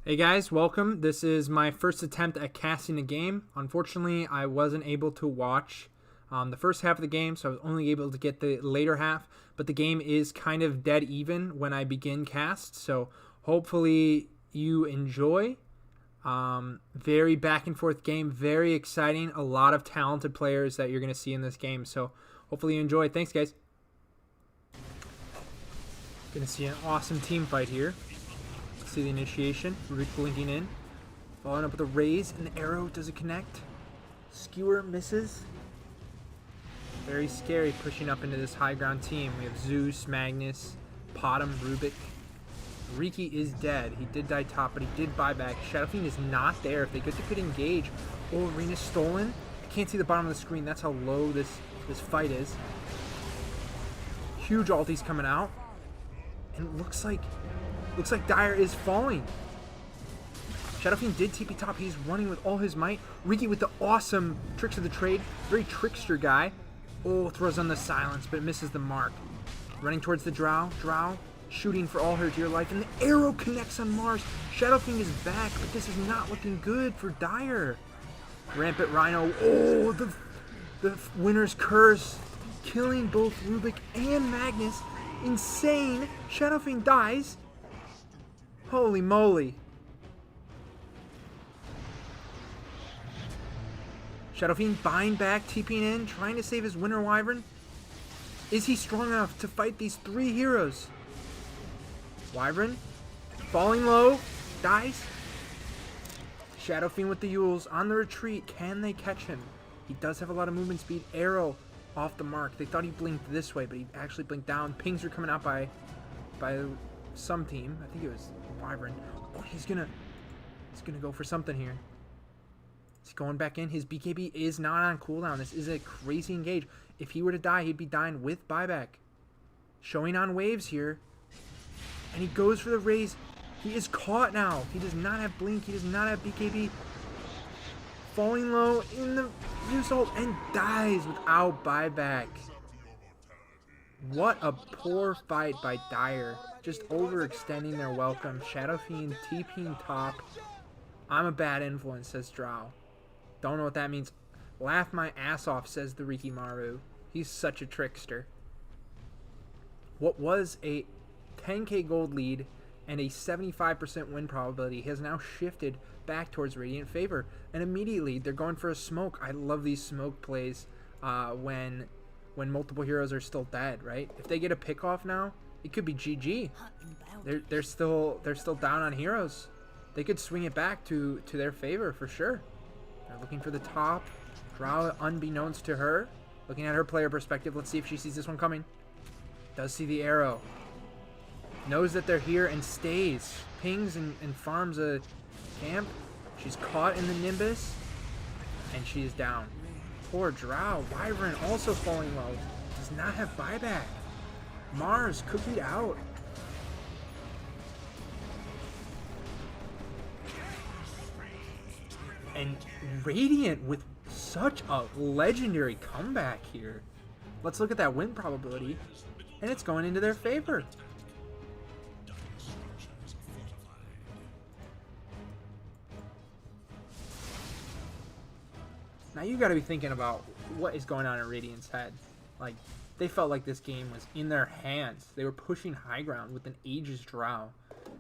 Hey guys, welcome. This is my first attempt at casting a game. Unfortunately, I wasn't able to watch the first half of the game, so I was only able to get the later half, but the game is kind of dead even when I begin cast, so hopefully you enjoy. Very back and forth game, very exciting, a lot of talented players that you're going to see in this game, so hopefully you enjoy. Thanks guys. Going to see an awesome team fight here. See the initiation. Rick blinking in. Following up with a raise, and the arrow doesn't connect. Skewer misses. Very scary pushing up into this high ground team. We have Zeus, Magnus, Potom, Rubik. Riki is dead. He did die top, but he did buy back. Shadow Fiend is not there. If they could engage. Oh, Arena's stolen. I can't see the bottom of the screen. That's how low this fight is. Huge ultis coming out. And it looks like Dire is falling. Shadow Fiend did TP top. He's running with all his might. Riki with the awesome tricks of the trade. Very trickster guy. Oh, throws on the silence, but it misses the mark. Running towards the Drow. Drow shooting for all her dear life. And the arrow connects on Mars. Shadow Fiend is back, but this is not looking good for Dire. Rampant Rhino. Oh, the winner's curse. Killing both Rubik and Magnus. Insane. Shadow Fiend dies. Holy moly. Shadow Fiend buying back, TPing in, trying to save his Winter Wyvern. Is he strong enough to fight these three heroes? Wyvern, falling low, dies. Shadow Fiend with the Yules on the retreat. Can they catch him? He does have a lot of movement speed. Arrow off the mark. They thought he blinked this way, but he actually blinked down. Pings are coming out by some team. I think it was Wyvern. Oh, he's gonna go for something here. He's going back in. His BKB is not on cooldown. This is a crazy engage. If he were to die, he'd be dying with buyback. Showing on waves here. And he goes for the raise. He is caught now. He does not have blink. He does not have BKB. Falling low in the Zeus ult and dies without buyback. What a poor fight by Dire. Just overextending their welcome. Shadow Fiend TPing top. I'm a bad influence, says Drow. Don't know what that means. Laugh my ass off, says the Rikimaru. He's such a trickster. What was a 10k gold lead and a 75% win probability has now shifted back towards Radiant favor. And immediately they're going for a smoke. I love these smoke plays when multiple heroes are still dead, right? If they get a pick off now, it could be GG. They're still down on heroes. They could swing it back to their favor for sure. They're looking for the top. Drow, unbeknownst to her, looking at her player perspective. Let's see if she sees this one coming. Does see the arrow. Knows that they're here and stays. Pings and farms a camp. She's caught in the Nimbus, and she is down. Poor Drow. Wyvern also falling low. Does not have buyback. Mars cookied out. And Radiant with such a legendary comeback here. Let's look at that win probability. And it's going into their favor. Now you got to be thinking about what is going on in Radiant's head. Like, they felt like this game was in their hands. They were pushing high ground with an Aegis Drow,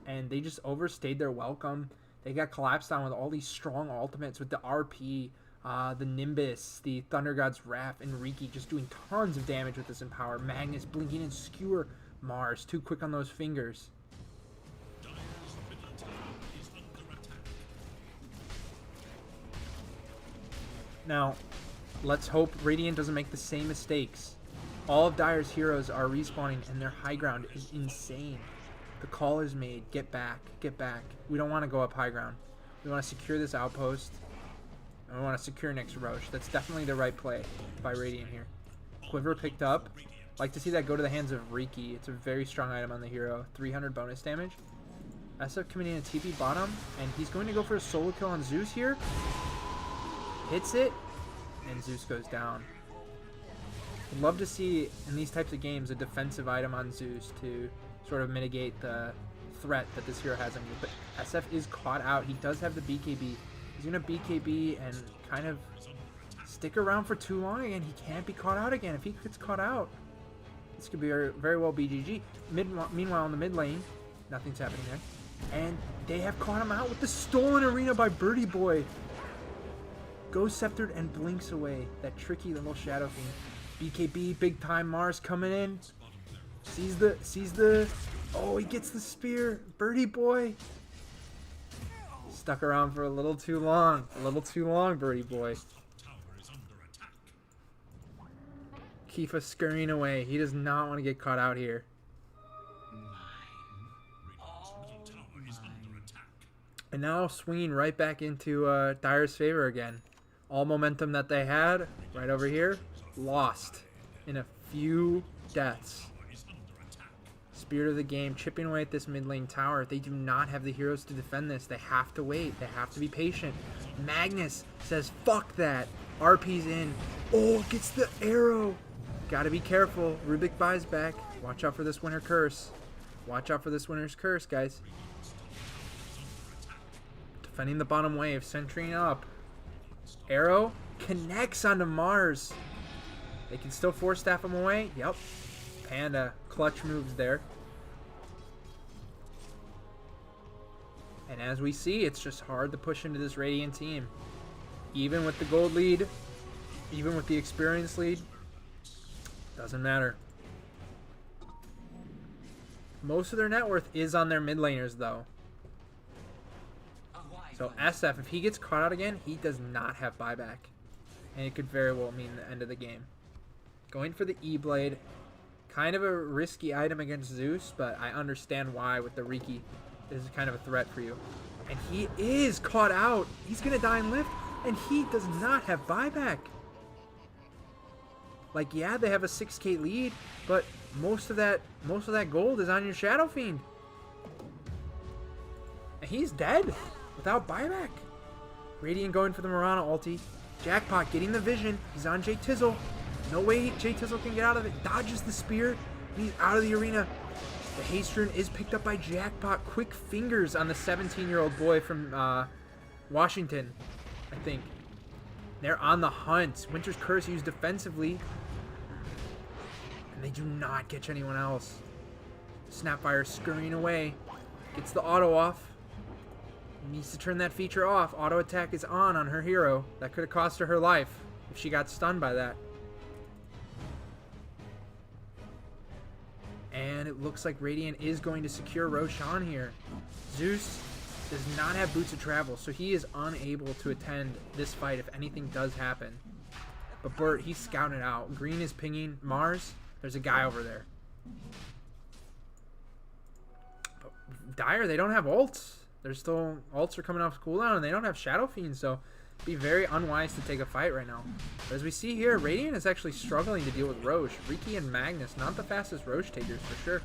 and they just overstayed their welcome. They got collapsed on with all these strong ultimates with the RP, the Nimbus, the Thunder God's Wrath, and Riki just doing tons of damage with this Empower. Magnus blinking and skewer Mars. Too quick on those fingers. Now, let's hope Radiant doesn't make the same mistakes. All of Dire's heroes are respawning, and their high ground is insane. The call is made. Get back. Get back. We don't want to go up high ground. We want to secure this outpost. And we want to secure next Roche. That's definitely the right play by Radiant here. Quiver picked up. Like to see that go to the hands of Riki. It's a very strong item on the hero. 300 bonus damage. SF coming in a TP bottom. And he's going to go for a solo kill on Zeus here. Hits it. And Zeus goes down. I'd love to see in these types of games a defensive item on Zeus to sort of mitigate the threat that this hero has on you. But SF is caught out. He does have the BKB. He's going to BKB and kind of stick around for too long again. He can't be caught out again. If he gets caught out, this could be very well BGG. Meanwhile, in the mid lane, nothing's happening there. And they have caught him out with the stolen arena by Birdie Boy. Goes sceptered and blinks away. That tricky little Shadow Fiend. BKB, big time Mars coming in. Sees the, oh, he gets the spear. Birdie Boy. Stuck around for a little too long. Birdie Boy. Kifa scurrying away. He does not want to get caught out here. And now swinging right back into Dire's favor again. All momentum that they had right over here, lost in a few deaths. Spirit of the game, chipping away at this mid lane tower. They do not have the heroes to defend this. They have to wait. They have to be patient. Magnus says, fuck that. RP's in. Oh, gets the arrow. Gotta be careful. Rubik buys back. Watch out for this winter curse. Watch out for this winter's curse, guys. Defending the bottom wave, centering up. Arrow connects onto Mars. They can still force staff him away. Yep. Panda clutch moves there. And as we see, it's just hard to push into this Radiant team. Even with the gold lead, even with the experience lead, doesn't matter. Most of their net worth is on their mid laners, though. So SF, if he gets caught out again, he does not have buyback. And it could very well mean the end of the game. Going for the E-Blade. Kind of a risky item against Zeus, but I understand why with the Riki. This is kind of a threat for you. And he is caught out. He's going to die and lift, and he does not have buyback. Like, yeah, they have a 6k lead, but most of that gold is on your Shadow Fiend. And he's dead without buyback. Radiant going for the Mirana ulti. Jackpot getting the vision. He's on Jay Tizzle. No way Jay Tizzle can get out of it. Dodges the spear. He's out of the arena. The haste rune is picked up by Jackpot. Quick fingers on the 17-year-old boy from Washington, I think. They're on the hunt. Winter's Curse used defensively. And they do not catch anyone else. Snapfire scurrying away. Gets the auto off. Needs to turn that feature off. Auto attack is on her hero. That could have cost her life if she got stunned by that. And it looks like Radiant is going to secure Roshan here. Zeus does not have boots of travel, so he is unable to attend this fight if anything does happen. But Bert, he's scouting it out. Green is pinging Mars. There's a guy over there. But Dire, they don't have ults. There's still ults are coming off cooldown, and they don't have Shadow Fiend, so it'd be very unwise to take a fight right now. But as we see here, Radiant is actually struggling to deal with Roche. Riki and Magnus, not the fastest Roche takers for sure.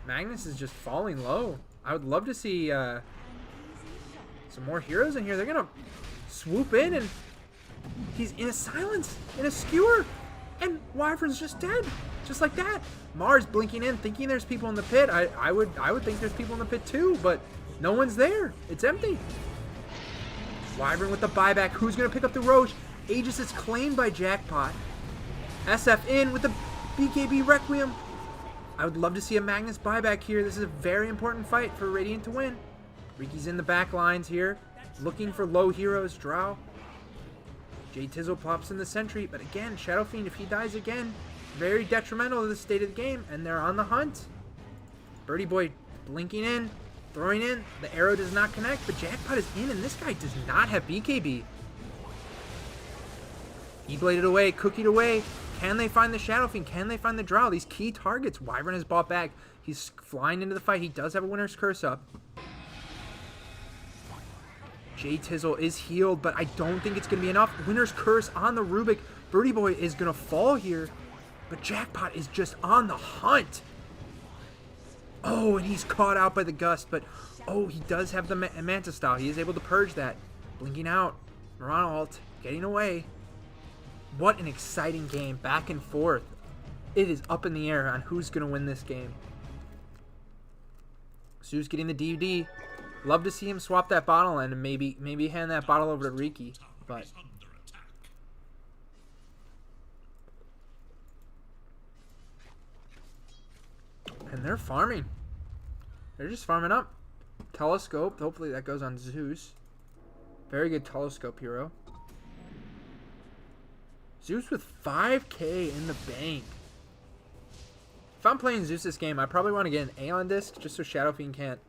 Magnus is just falling low. I would love to see some more heroes in here. They're gonna swoop in, and he's in a silence, in a skewer, and Wyvern's just dead, just like that. Mars blinking in, thinking there's people in the pit. I would think there's people in the pit too, but no one's there. It's empty. Wyvern with the buyback. Who's going to pick up the Roche? Aegis is claimed by Jackpot. SF in with the BKB Requiem. I would love to see a Magnus buyback here. This is a very important fight for Radiant to win. Riki's in the back lines here, looking for low heroes. Drow. Jay Tizzle plops in the sentry, but again, Shadow Fiend, if he dies again, very detrimental to the state of the game, and they're on the hunt. Birdie Boy blinking in. Throwing in, the arrow does not connect, but Jackpot is in, and this guy does not have BKB. He bladed away, cookied away. Can they find the Shadow Fiend? Can they find the Drow? These key targets. Wyvern has bought back. He's flying into the fight. He does have a Winter's Curse up. Jay Tizzle is healed, but I don't think it's going to be enough. Winter's Curse on the Rubik. Birdie Boy is going to fall here, but Jackpot is just on the hunt. Oh, and he's caught out by the Gust, but oh, he does have the Manta style. He is able to purge that. Blinking out. Mirana ult, getting away. What an exciting game, back and forth. It is up in the air on who's going to win this game. Zeus getting the DD. Love to see him swap that bottle and maybe hand that bottle over to Riki. But and they're farming. They're just farming up. Telescope. Hopefully that goes on Zeus. Very good telescope hero. Zeus with 5K in the bank. If I'm playing Zeus this game, I probably want to get an Aeon disc just so Shadow Fiend can't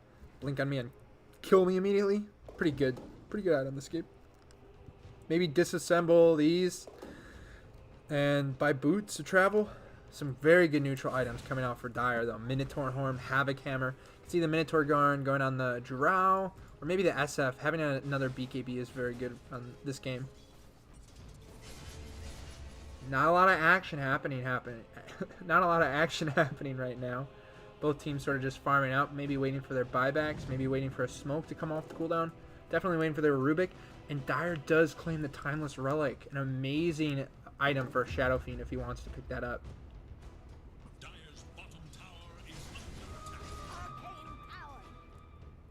blink on me and kill me immediately. Pretty good. Pretty good item this game. Maybe disassemble these and buy boots to travel. Some very good neutral items coming out for Dire though. Minotaur Horn, Havoc Hammer. You can see the Minotaur going on the Drow. Or maybe the SF. Having another BKB is very good on this game. Not a lot of action happening. Not a lot of action happening right now. Both teams sort of just farming out. Maybe waiting for their buybacks. Maybe waiting for a smoke to come off the cooldown. Definitely waiting for their Rubik. And Dire does claim the Timeless Relic. An amazing item for Shadow Fiend if he wants to pick that up.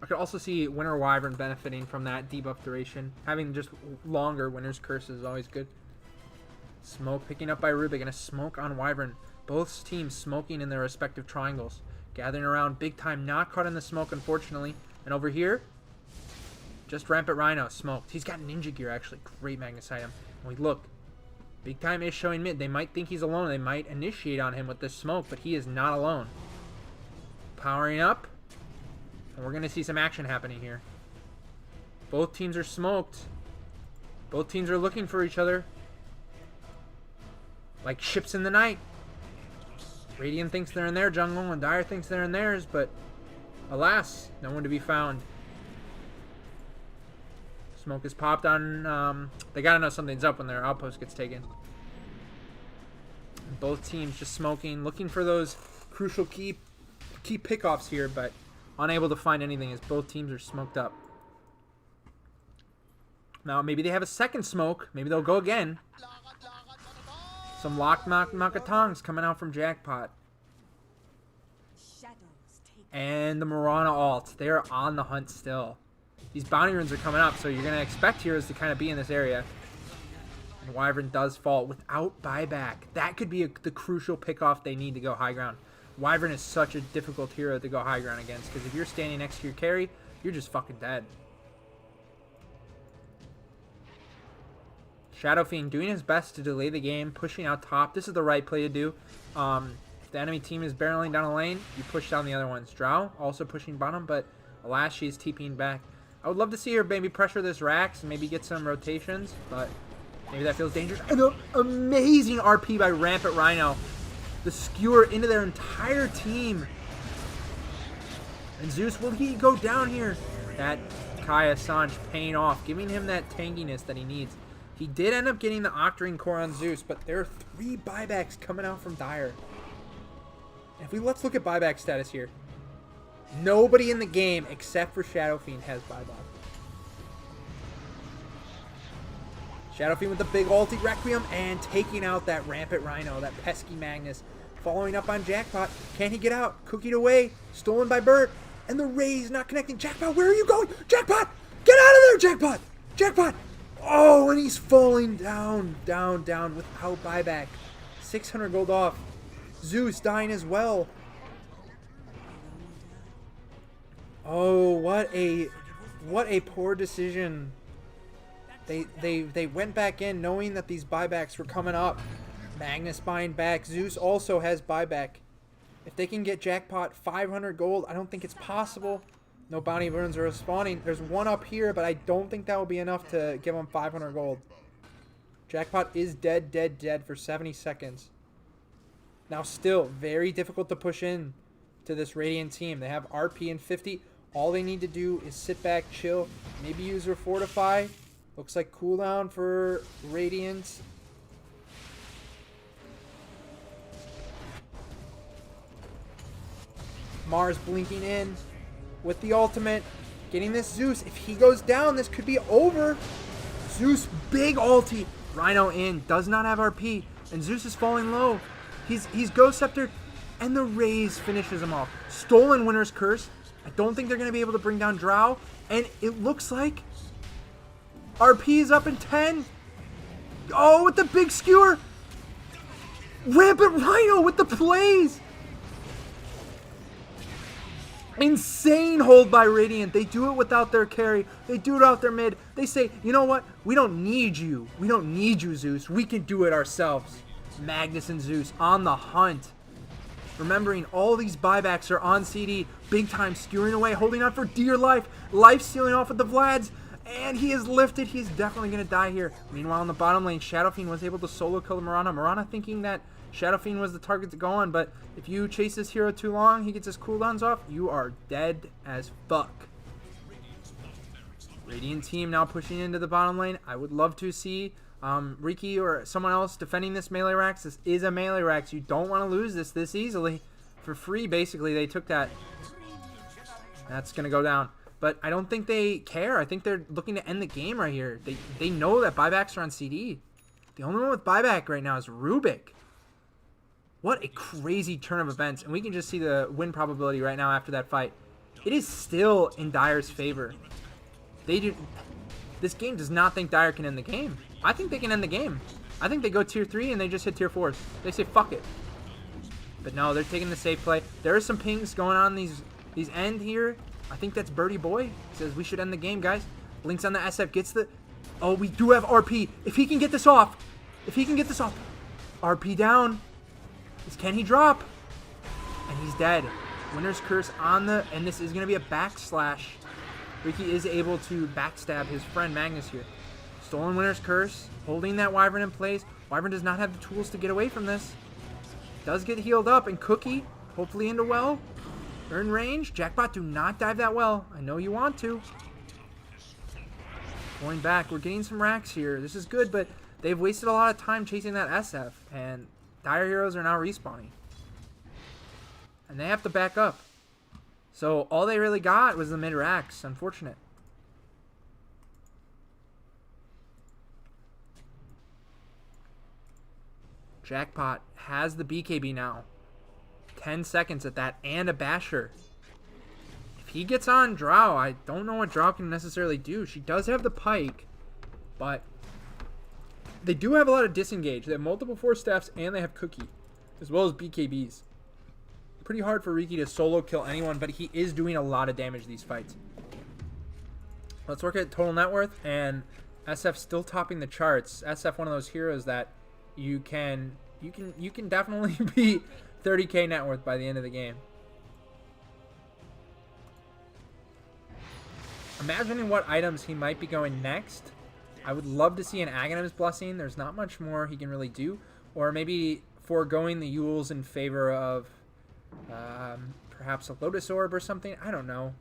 I could also see Winter Wyvern benefiting from that debuff duration. Having just longer Winter's Curse is always good. Smoke picking up by Rubik and a smoke on Wyvern. Both teams smoking in their respective triangles. Gathering around big time. Not caught in the smoke, unfortunately. And over here, just Rampant Rhino smoked. He's got ninja gear, actually. Great Magnus item. And we look. Big time is showing mid. They might think he's alone. They might initiate on him with this smoke, but he is not alone. Powering up. And we're going to see some action happening here. Both teams are smoked. Both teams are looking for each other. Like ships in the night. Radiant thinks they're in their jungle and Dire thinks they're in theirs, but alas, no one to be found. Smoke is popped on. They gotta know something's up when their outpost gets taken. And both teams just smoking, looking for those crucial key pickoffs here, but unable to find anything as both teams are smoked up. Now maybe they have a second smoke. Maybe they'll go again. Some Lock Makatongs coming out from Jackpot. And the Mirana ult. They are on the hunt still. These bounty runes are coming up, so you're going to expect heroes to kind of be in this area. And Wyvern does fall without buyback. That could be the crucial pickoff they need to go high ground. Wyvern is such a difficult hero to go high ground against, because if you're standing next to your carry, you're just fucking dead. Shadow Fiend doing his best to delay the game, pushing out top. This is the right play to do. If the enemy team is barreling down a lane, you push down the other ones. Drow also pushing bottom, but alas, she's TPing back. I would love to see her maybe pressure this Rax and maybe get some rotations, but maybe that feels dangerous. And amazing RP by Rampant Rhino. The skewer into their entire team. And Zeus, will he go down here? That Kai Assange paying off, giving him that tankiness that he needs. He did end up getting the Octarine Core on Zeus, but there are 3 buybacks coming out from Dire. Let's look at buyback status here. Nobody in the game except for Shadow Fiend has buyback. Shadow Fiend with the big ulti Requiem and taking out that Rampant Rhino, that pesky Magnus. Following up on Jackpot. Can he get out? Cookied away. Stolen by Bert. And the Rays not connecting. Jackpot, where are you going? Jackpot! Get out of there, Jackpot! Jackpot! Oh, and he's falling down without buyback. 600 gold off. Zeus dying as well. Oh, what a poor decision. They went back in knowing that these buybacks were coming up. Magnus buying back. Zeus also has buyback. If they can get Jackpot 500 gold, I don't think it's possible. No bounty runes are spawning. There's one up here, but I don't think that will be enough to give him 500 gold. Jackpot is dead for 70 seconds. Now still, very difficult to push in to this Radiant team. They have RP and 50. All they need to do is sit back, chill, maybe use their Fortify. Looks like cooldown for Radiant. Mars blinking in with the ultimate. Getting this Zeus. If he goes down, this could be over. Zeus, big ulti. Rhino in. Does not have RP. And Zeus is falling low. He's Ghost Scepter. And the Raze finishes him off. Stolen Winter's Curse. I don't think they're going to be able to bring down Drow. And it looks like RP is up in 10. Oh, with the big skewer. Rampant Rhino with the plays. Insane hold by Radiant. They do it without their carry. They do it without their mid. They say, you know what? We don't need you. We don't need you, Zeus. We can do it ourselves. Magnus and Zeus on the hunt. Remembering all these buybacks are on CD. Big time skewering away, holding on for dear life. Life stealing off with the Vlads. And he is lifted. He's definitely going to die here. Meanwhile, in the bottom lane, Shadow Fiend was able to solo kill Mirana. Mirana thinking that Shadow Fiend was the target to go on, but if you chase this hero too long, he gets his cooldowns off, you are dead as fuck. Radiant team now pushing into the bottom lane. I would love to see Riki or someone else defending this melee Rax. This is a melee Rax. You don't want to lose this easily. For free, basically, they took that. That's going to go down. But I don't think they care. I think they're looking to end the game right here. They know that buybacks are on CD. The only one with buyback right now is Rubik. What a crazy turn of events. And we can just see the win probability right now after that fight. It is still in Dire's favor. This game does not think Dire can end the game. I think they can end the game. I think they go tier 3 and they just hit tier 4s. They say, fuck it. But no, they're taking the safe play. There are some pings going on these end here. I think that's Birdie Boy. He says, we should end the game, guys. Blinks on the SF. Gets the... Oh, we do have RP. If he can get this off. RP down. Can he drop? And he's dead. Winner's Curse on the... And this is going to be a backslash. Riki is able to backstab his friend Magnus here. Stolen Winner's Curse. Holding that Wyvern in place. Wyvern does not have the tools to get away from this. Does get healed up. And Cookie, hopefully into well. Earn range. Jackpot, do not dive that well. I know you want to. Going back. We're getting some racks here. This is good, but they've wasted a lot of time chasing that SF. And Dire heroes are now respawning. And they have to back up. So all they really got was the mid racks. Unfortunate. Jackpot has the BKB now. 10 seconds at that and a basher. If he gets on Drow, I don't know what Drow can necessarily do. She does have the pike, but they do have a lot of disengage. They have multiple force staffs and they have Cookie, as well as BKBs. Pretty hard for Riki to solo kill anyone, but he is doing a lot of damage these fights. Let's work at total net worth, and SF still topping the charts. SF, one of those heroes that you can definitely beat 30k net worth by the end of the game. Imagining what items he might be going next. I would love to see an Aghanim's Blessing. There's not much more he can really do. Or maybe foregoing the Yules in favor of perhaps a Lotus Orb or something. I don't know.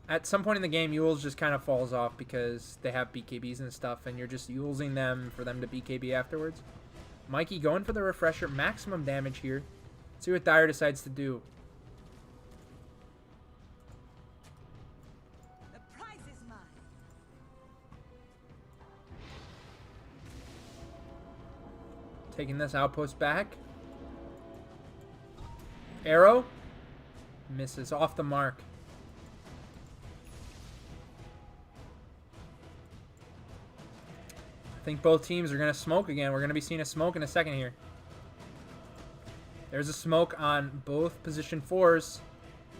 At some point in the game, Yules just kind of falls off because they have BKBs and stuff, and you're just Yulesing them for them to BKB afterwards. Mikey going for the refresher. Maximum damage here. See what Dire decides to do. The prize is mine. Taking this outpost back. Arrow. Misses off the mark. I think both teams are going to smoke again. We're going to be seeing a smoke in a second here. There's a smoke on both position 4s.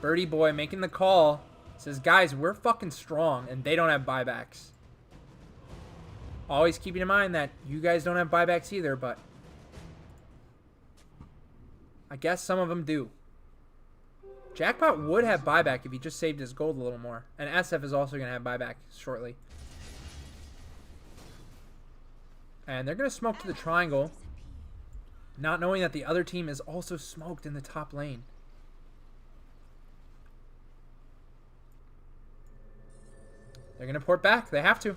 Birdie Boy making the call. Says, guys, we're fucking strong, and they don't have buybacks. Always keeping in mind that you guys don't have buybacks either, but I guess some of them do. Jackpot would have buyback if he just saved his gold a little more. And SF is also going to have buyback shortly. And they're going to smoke to the triangle, not knowing that the other team is also smoked in the top lane. They're going to port back. They have to.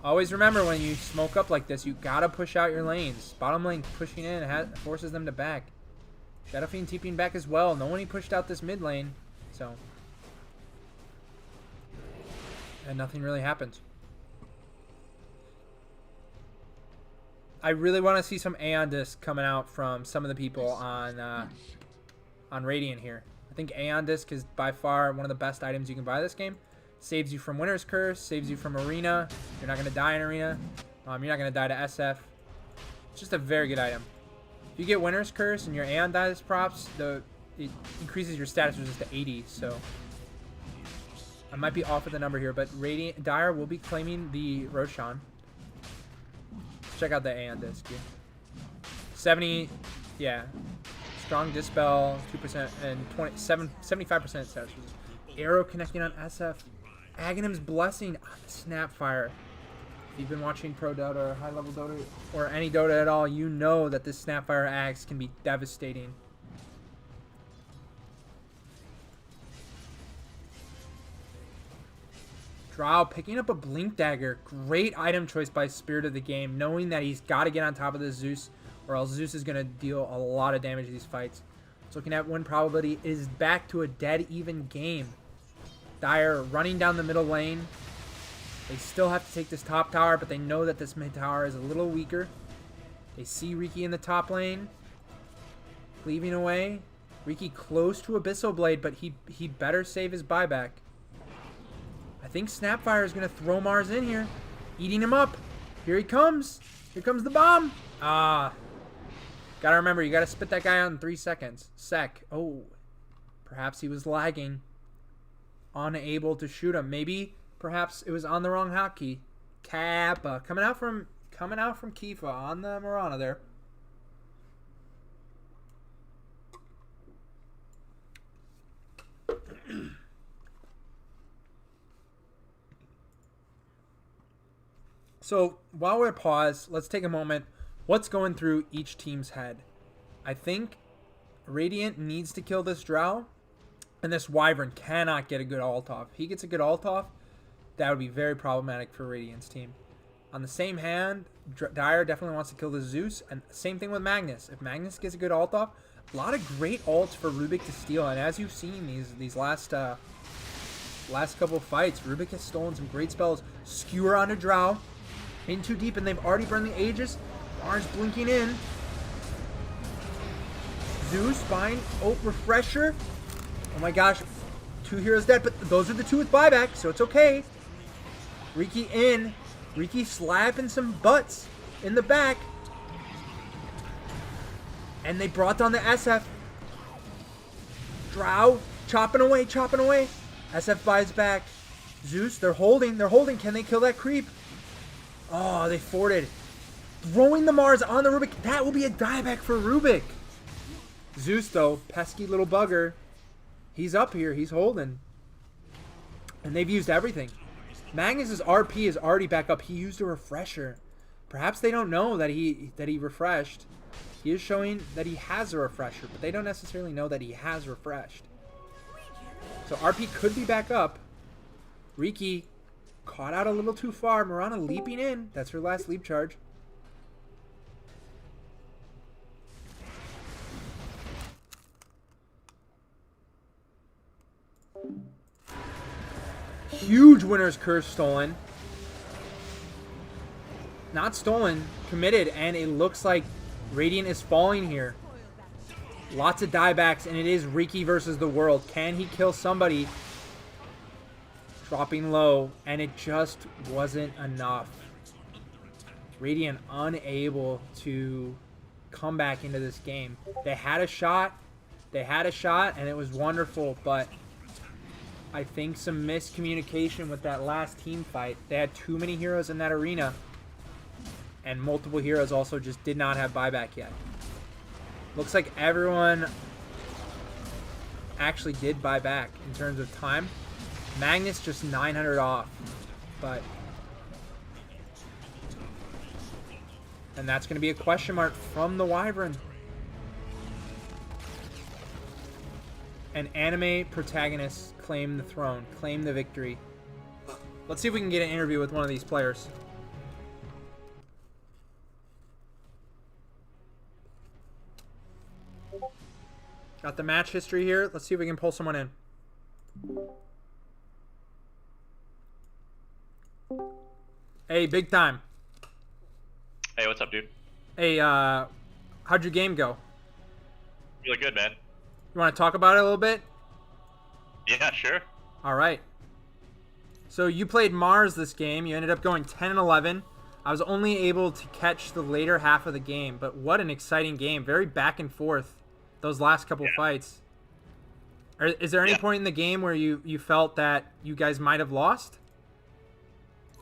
Always remember, when you smoke up like this, you got to push out your lanes. Bottom lane pushing in forces them to back. Shadow Fiend TPing back as well. No one he pushed out this mid lane. So. And nothing really happens. I really want to see some Aeon disc coming out from some of the people on Radiant here. I think Aeon Disc is by far one of the best items you can buy this game. Saves you from Winter's Curse, saves you from Arena. You're not going to die in Arena. You're not going to die to SF. It's just a very good item. If you get Winter's Curse and your Aeon dies props, it increases your status resist to 80, so I might be off with the number here, but Radiant Dire will be claiming the Roshan. Check out the Aeon Disc here. 70, yeah. Strong Dispel, 2%, and 75% status resist. Arrow connecting on SF. Aghanim's Blessing on the Snapfire. If you've been watching Pro Dota or High Level Dota or any Dota at all, you know that this Snapfire Axe can be devastating. Drow picking up a Blink Dagger. Great item choice by Spirit of the Game, knowing that he's got to get on top of the Zeus, or else Zeus is going to deal a lot of damage to these fights. So looking at win probability is back to a dead even game. Dire running down the middle lane. They still have to take this top tower, but they know that this mid tower is a little weaker. They see Riki in the top lane. Cleaving away. Riki close to Abyssal Blade, but he better save his buyback. I think Snapfire is going to throw Mars in here. Eating him up. Here he comes. Here comes the bomb. Ah. Gotta remember, you gotta spit that guy out in 3 seconds. Oh. Perhaps he was lagging. Unable to shoot him. Maybe, perhaps it was on the wrong hotkey. Kappa. Coming out from Kifa on the Mirana there. So, while we're paused, let's take a moment. What's going through each team's head? I think Radiant needs to kill this Drow, and this Wyvern cannot get a good ult off. If he gets a good ult off, that would be very problematic for Radiant's team. On the same hand, Dire definitely wants to kill the Zeus, and same thing with Magnus. If Magnus gets a good ult off, a lot of great ults for Rubik to steal, and as you've seen these last couple fights, Rubik has stolen some great spells. Skewer onto Drow. In too deep, and they've already burned the Aegis. Mars blinking in. Zeus buying. Oh, Refresher. Oh my gosh. 2 heroes dead, but those are the 2 with buyback, so it's okay. Riki in. Riki slapping some butts in the back. And they brought down the SF. Drow chopping away, chopping away. SF buys back. Zeus, they're holding. Can they kill that creep? Oh, they forted. Throwing the Mars on the Rubik. That will be a dieback for Rubik. Zeus, though, pesky little bugger. He's up here. He's holding. And they've used everything. Magnus's RP is already back up. He used a refresher. Perhaps they don't know that he refreshed. He is showing that he has a refresher, but they don't necessarily know that he has refreshed. So RP could be back up. Riki caught out a little too far. Mirana leaping in. That's her last leap charge. Huge Winter's Curse stolen. Not stolen, committed, and it looks like Radiant is falling here. Lots of diebacks, and it is Riki versus the world. Can he kill somebody? Dropping low, and it just wasn't enough. Radiant unable to come back into this game. They had a shot. And it was wonderful, but I think some miscommunication with that last team fight. They had too many heroes in that arena, and multiple heroes also just did not have buyback yet. Looks like everyone actually did buy back in terms of time. Magnus just 900 off, but and that's going to be a question mark from the Wyvern. And anime protagonists claim the throne, claim the victory. Let's see if we can get an interview with one of these players. Got the match history here. Let's see if we can pull someone in. Hey, big time. Hey, what's up, dude? Hey, how'd your game go? Really good, man. You want to talk about it a little bit? Yeah, sure. All right. So you played Mars this game. You ended up going 10 and 11. I was only able to catch the later half of the game, but what an exciting game. Very back and forth those last couple Yeah. fights. Is there any Yeah. point in the game where you felt that you guys might have lost?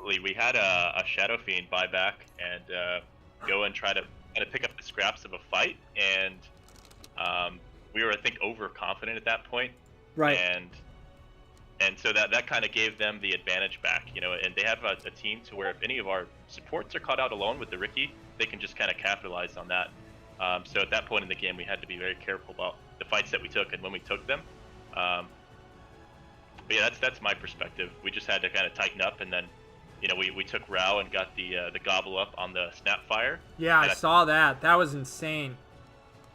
We had a Shadow Fiend buyback and go and try to pick up the scraps of a fight, and we were, I think, overconfident at that point. Right. And so that kind of gave them the advantage back, and they have a team to where if any of our supports are caught out alone with the Ricky, they can just kind of capitalize on that. So at that point in the game, we had to be very careful about the fights that we took and when we took them. But yeah, that's my perspective. We just had to kind of tighten up, and then we took Rao and got the gobble up on the Snapfire. Yeah, And I saw that. That was insane.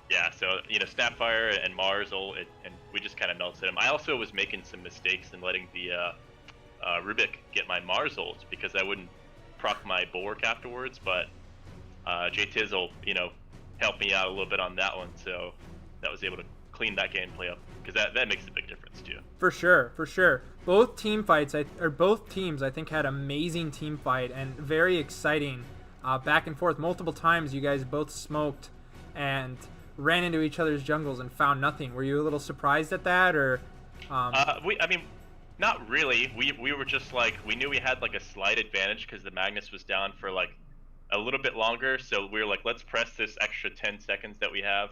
Yeah, so Snapfire and Mars, and we just kind of melted him. I also was making some mistakes in letting the Rubik get my Mars ult because I wouldn't proc my bulwark afterwards, but J Tizzle, helped me out a little bit on that one, so that was able to clean that gameplay up because that makes a big difference too. For sure, for sure. Both teams, I think, had amazing team fight and very exciting. Back and forth multiple times. You guys both smoked and ran into each other's jungles and found nothing. Were you a little surprised at that, or? I mean, not really. We were just like, we knew we had like a slight advantage because the Magnus was down for like a little bit longer, so we were like, let's press this extra 10 seconds that we have,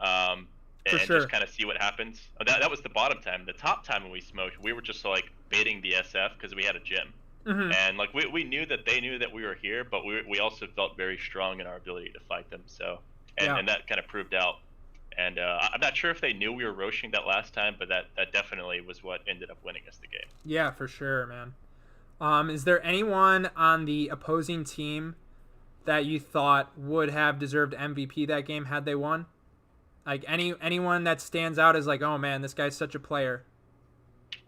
and sure. just kind of see what happens. That was the bottom time. The top time when we smoked, we were just like baiting the SF because we had a gym. Mm-hmm. And like we knew that they knew that we were here, but we also felt very strong in our ability to fight them. So and that kind of proved out. And I'm not sure if they knew we were roshing that last time, but that definitely was what ended up winning us the game. Yeah, for sure, man. Is there anyone on the opposing team that you thought would have deserved MVP that game had they won? Like anyone that stands out as like, oh man, this guy's such a player.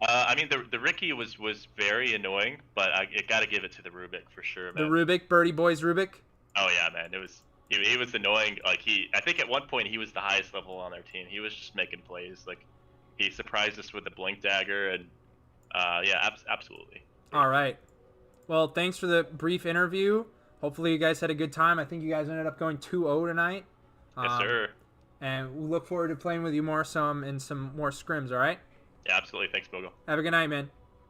I mean, the Ricky was very annoying, but I got to give it to the Rubik for sure, man. The Rubik, Birdie Boys Rubik. Oh yeah, man, he was annoying. Like I think at one point he was the highest level on their team. He was just making plays. Like he surprised us with the blink dagger, and yeah, absolutely. All right. Well, thanks for the brief interview. Hopefully you guys had a good time. I think you guys ended up going 2-0 tonight. Yes, sir. And we look forward to playing with you in some more scrims, all right? Yeah, absolutely. Thanks, Bogo. Have a good night, man.